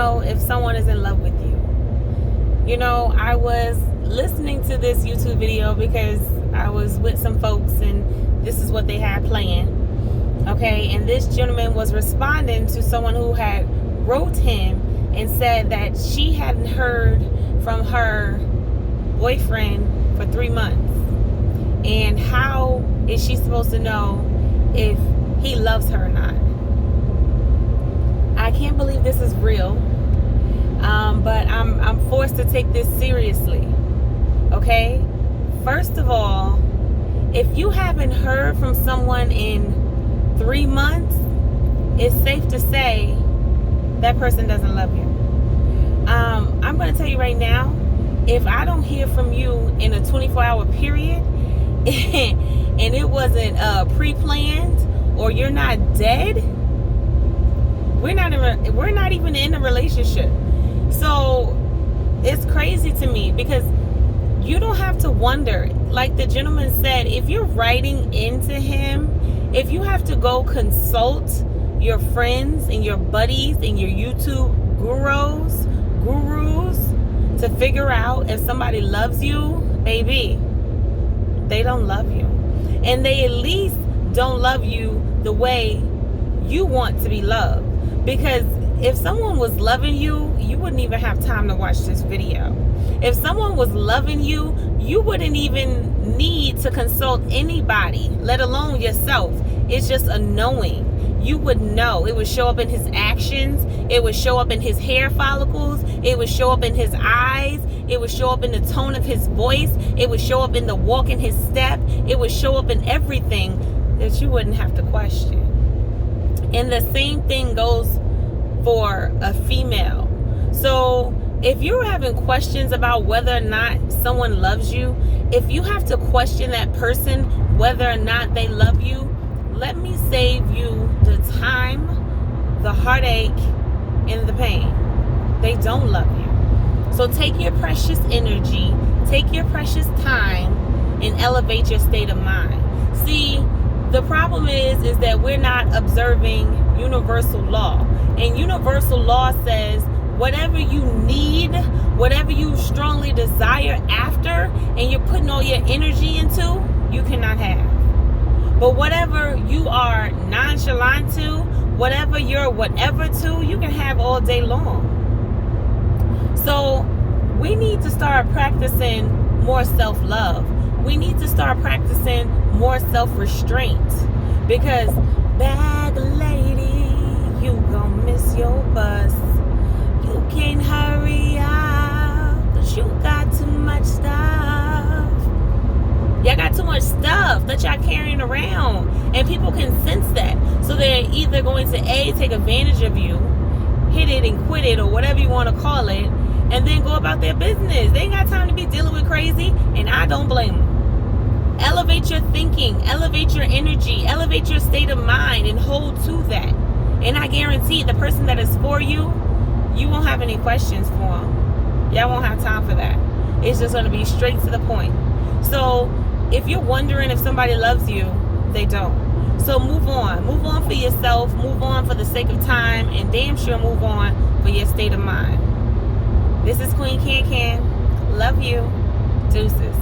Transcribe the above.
know if someone is in love with you? You know, I was listening to this YouTube video because I was with some folks and this is what they had planned. Okay, and this gentleman was responding to someone who had wrote him and said that she hadn't heard from her boyfriend for 3 months. And how is she supposed to know if he loves her or not? I can't believe this is real, but I'm forced to take this seriously. Okay? First of all, if you haven't heard from someone in 3 months, it's safe to say that person doesn't love you. I'm going to tell you right now, if I don't hear from you in a 24-hour period and it wasn't pre-planned or you're not dead, we're not even in a relationship. So it's crazy to me because you don't have to wonder. Like the gentleman said, if you're writing into him, if you have to go consult your friends and your buddies and your YouTube gurus to figure out if somebody loves you, baby, they don't love you. And they at least don't love you the way you want to be loved. Because if someone was loving you, you wouldn't even have time to watch this video. If someone was loving you, you wouldn't even need to consult anybody, let alone yourself. It's just a knowing. You would know. It would show up in his actions. It would show up in his hair follicles. It would show up in his eyes. It would show up in the tone of his voice. It would show up in the walk in his step. It would show up in everything that you wouldn't have to question. And the same thing goes for a female. So if you're having questions about whether or not someone loves you, if you have to question that person whether or not they love you, let me save you the time, the heartache, and the pain. They don't love you. So take your precious energy, take your precious time, and elevate your state of mind. See, the problem is that we're not observing universal law. And universal law says whatever you need, whatever you strongly desire after, and you're putting all your energy into, you cannot have. But whatever you are nonchalant to, whatever you're whatever to, you can have all day long. So we need to start practicing more self-love. We need to start practicing more self-restraint. Because, bag lady, you gon' miss your bus. You can't hurry up, cause you got too much stuff. Y'all got too much stuff that y'all carrying around. And people can sense that. So they're either going to A, take advantage of you, hit it and quit it, or whatever you want to call it, and then go about their business. They ain't got time to be dealing with crazy, and I don't blame them. Elevate your thinking, elevate your energy, elevate your state of mind, and hold to that. And I guarantee the person that is for you, you won't have any questions for them. Y'all won't have time for that. It's just going to be straight to the point. So if you're wondering if somebody loves you, they don't. So move on. Move on for yourself. Move on for the sake of time. And damn sure move on for your state of mind. This is Queen Can. Love you. Deuces.